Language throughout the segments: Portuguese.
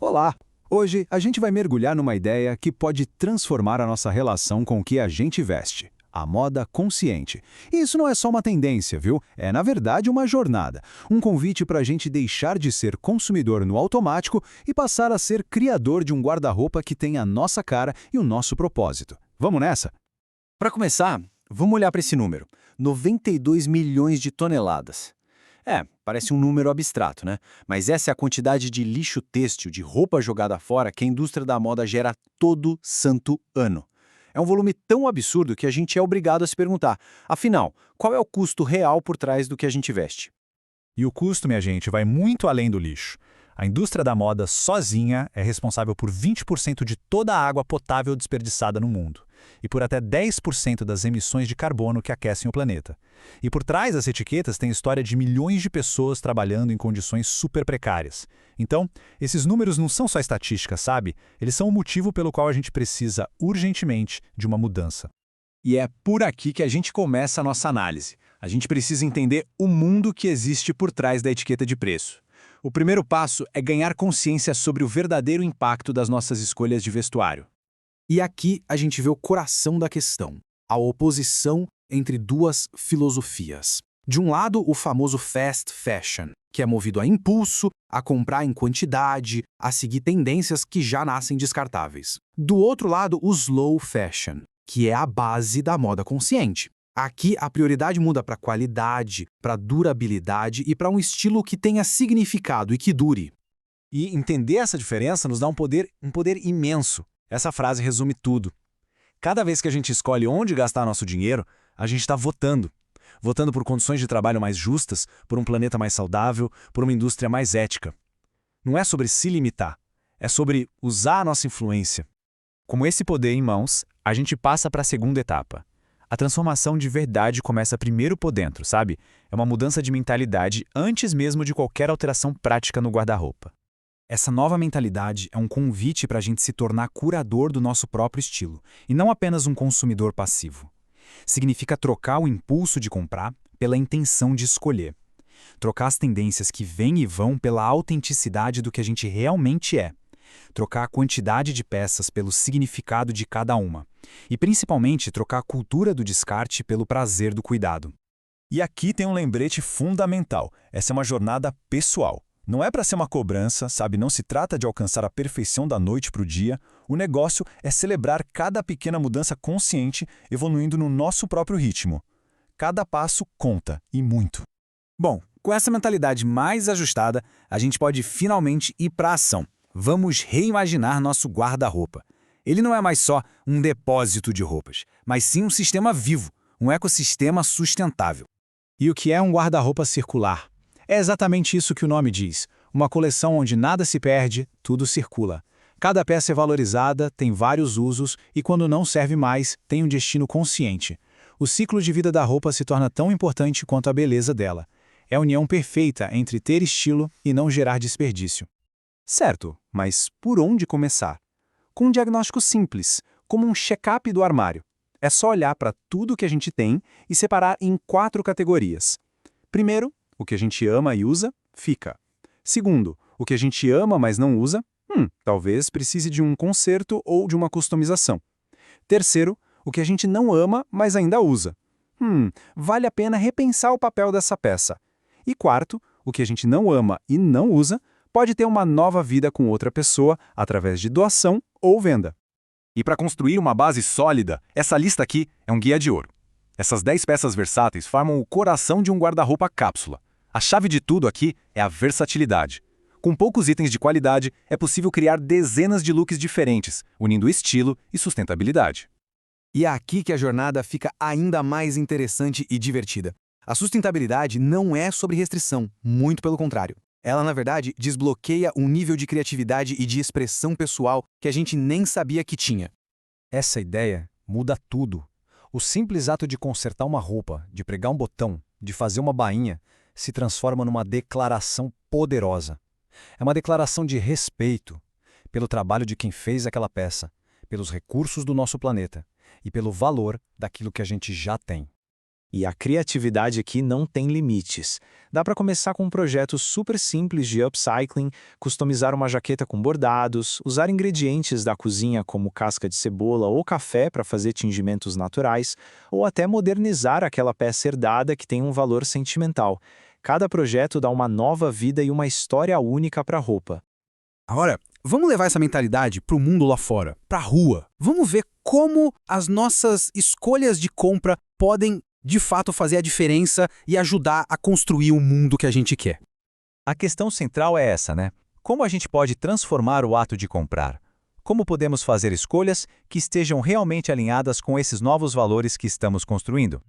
Olá! Hoje a gente vai mergulhar numa ideia que pode transformar a nossa relação com o que a gente veste. A moda consciente. E isso não é só uma tendência, viu? É, na verdade, uma jornada. Um convite para a gente deixar de ser consumidor no automático e passar a ser criador de um guarda-roupa que tem a nossa cara e o nosso propósito. Vamos nessa? Para começar, vamos olhar para esse número: 92 milhões de toneladas. Parece um número abstrato, né? Mas essa é a quantidade de lixo têxtil, de roupa jogada fora que a indústria da moda gera todo santo ano. É um volume tão absurdo que a gente é obrigado a se perguntar, afinal, qual é o custo real por trás do que a gente veste? E o custo, minha gente, vai muito além do lixo. A indústria da moda sozinha é responsável por 20% de toda a água potável desperdiçada no mundo e por até 10% das emissões de carbono que aquecem o planeta. E por trás das etiquetas tem a história de milhões de pessoas trabalhando em condições super precárias. Então, esses números não são só estatísticas, sabe? Eles são o motivo pelo qual a gente precisa urgentemente de uma mudança. E é por aqui que a gente começa a nossa análise. A gente precisa entender o mundo que existe por trás da etiqueta de preço. O primeiro passo é ganhar consciência sobre o verdadeiro impacto das nossas escolhas de vestuário. E aqui a gente vê o coração da questão, a oposição entre duas filosofias. De um lado, o famoso fast fashion, que é movido a impulso, a comprar em quantidade, a seguir tendências que já nascem descartáveis. Do outro lado, o slow fashion, que é a base da moda consciente. Aqui a prioridade muda para qualidade, para durabilidade e para um estilo que tenha significado e que dure. E entender essa diferença nos dá um poder imenso. Essa frase resume tudo. Cada vez que a gente escolhe onde gastar nosso dinheiro, a gente está votando. Votando por condições de trabalho mais justas, por um planeta mais saudável, por uma indústria mais ética. Não é sobre se limitar, é sobre usar a nossa influência. Com esse poder em mãos, a gente passa para a segunda etapa. A transformação de verdade começa primeiro por dentro, sabe? É uma mudança de mentalidade antes mesmo de qualquer alteração prática no guarda-roupa. Essa nova mentalidade é um convite para a gente se tornar curador do nosso próprio estilo, e não apenas um consumidor passivo. Significa trocar o impulso de comprar pela intenção de escolher. Trocar as tendências que vêm e vão pela autenticidade do que a gente realmente é. Trocar a quantidade de peças pelo significado de cada uma. E principalmente trocar a cultura do descarte pelo prazer do cuidado. E aqui tem um lembrete fundamental. Essa é uma jornada pessoal. Não é para ser uma cobrança, sabe? Não se trata de alcançar a perfeição da noite para o dia. O negócio é celebrar cada pequena mudança consciente, evoluindo no nosso próprio ritmo. Cada passo conta, e muito. Bom, com essa mentalidade mais ajustada, a gente pode finalmente ir para a ação. Vamos reimaginar nosso guarda-roupa. Ele não é mais só um depósito de roupas, mas sim um sistema vivo, um ecossistema sustentável. E o que é um guarda-roupa circular? É exatamente isso que o nome diz, uma coleção onde nada se perde, tudo circula. Cada peça é valorizada, tem vários usos e quando não serve mais, tem um destino consciente. O ciclo de vida da roupa se torna tão importante quanto a beleza dela. É a união perfeita entre ter estilo e não gerar desperdício. Certo, mas por onde começar? Com um diagnóstico simples, como um check-up do armário. É só olhar para tudo que a gente tem e separar em 4 categorias. Primeiro, o que a gente ama e usa, fica. Segundo, o que a gente ama, mas não usa, talvez precise de um conserto ou de uma customização. Terceiro, o que a gente não ama, mas ainda usa. Vale a pena repensar o papel dessa peça. E quarto, o que a gente não ama e não usa, pode ter uma nova vida com outra pessoa através de doação ou venda. E para construir uma base sólida, essa lista aqui é um guia de ouro. Essas 10 peças versáteis formam o coração de um guarda-roupa cápsula. A chave de tudo aqui é a versatilidade. Com poucos itens de qualidade, é possível criar dezenas de looks diferentes, unindo estilo e sustentabilidade. E é aqui que a jornada fica ainda mais interessante e divertida. A sustentabilidade não é sobre restrição, muito pelo contrário. Ela, na verdade, desbloqueia um nível de criatividade e de expressão pessoal que a gente nem sabia que tinha. Essa ideia muda tudo. O simples ato de consertar uma roupa, de pregar um botão, de fazer uma bainha, se transforma numa declaração poderosa. É uma declaração de respeito pelo trabalho de quem fez aquela peça, pelos recursos do nosso planeta e pelo valor daquilo que a gente já tem. E a criatividade aqui não tem limites. Dá para começar com um projeto super simples de upcycling, customizar uma jaqueta com bordados, usar ingredientes da cozinha como casca de cebola ou café para fazer tingimentos naturais, ou até modernizar aquela peça herdada que tem um valor sentimental. Cada projeto dá uma nova vida e uma história única para a roupa. Agora, vamos levar essa mentalidade para o mundo lá fora, para a rua. Vamos ver como as nossas escolhas de compra podem, de fato, fazer a diferença e ajudar a construir o mundo que a gente quer. A questão central é essa, né? Como a gente pode transformar o ato de comprar? Como podemos fazer escolhas que estejam realmente alinhadas com esses novos valores que estamos construindo?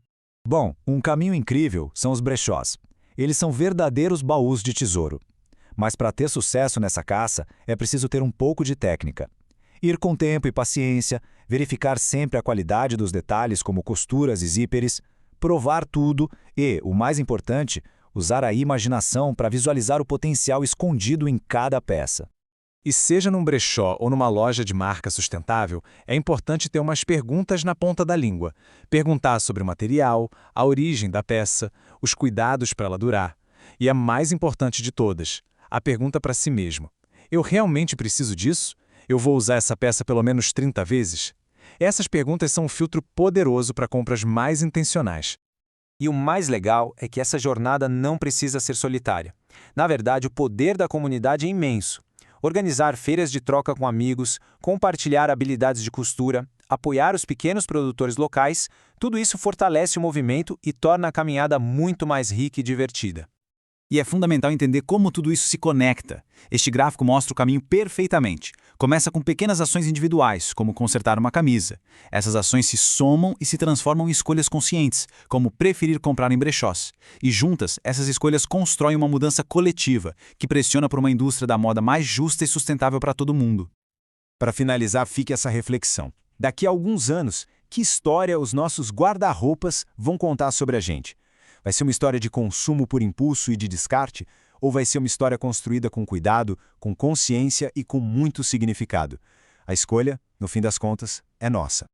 Bom, um caminho incrível são os brechós. Eles são verdadeiros baús de tesouro. Mas para ter sucesso nessa caça, é preciso ter um pouco de técnica. Ir com tempo e paciência, verificar sempre a qualidade dos detalhes como costuras e zíperes, provar tudo e, o mais importante, usar a imaginação para visualizar o potencial escondido em cada peça. E seja num brechó ou numa loja de marca sustentável, é importante ter umas perguntas na ponta da língua. Perguntar sobre o material, a origem da peça, os cuidados para ela durar. E a mais importante de todas, a pergunta para si mesmo. Eu realmente preciso disso? Eu vou usar essa peça pelo menos 30 vezes? Essas perguntas são um filtro poderoso para compras mais intencionais. E o mais legal é que essa jornada não precisa ser solitária. Na verdade, o poder da comunidade é imenso. Organizar feiras de troca com amigos, compartilhar habilidades de costura, apoiar os pequenos produtores locais, tudo isso fortalece o movimento e torna a caminhada muito mais rica e divertida. E é fundamental entender como tudo isso se conecta. Este gráfico mostra o caminho perfeitamente. Começa com pequenas ações individuais, como consertar uma camisa. Essas ações se somam e se transformam em escolhas conscientes, como preferir comprar em brechós. E juntas, essas escolhas constroem uma mudança coletiva, que pressiona por uma indústria da moda mais justa e sustentável para todo mundo. Para finalizar, fique essa reflexão. Daqui a alguns anos, que história os nossos guarda-roupas vão contar sobre a gente? Vai ser uma história de consumo por impulso e de descarte? Ou vai ser uma história construída com cuidado, com consciência e com muito significado? A escolha, no fim das contas, é nossa.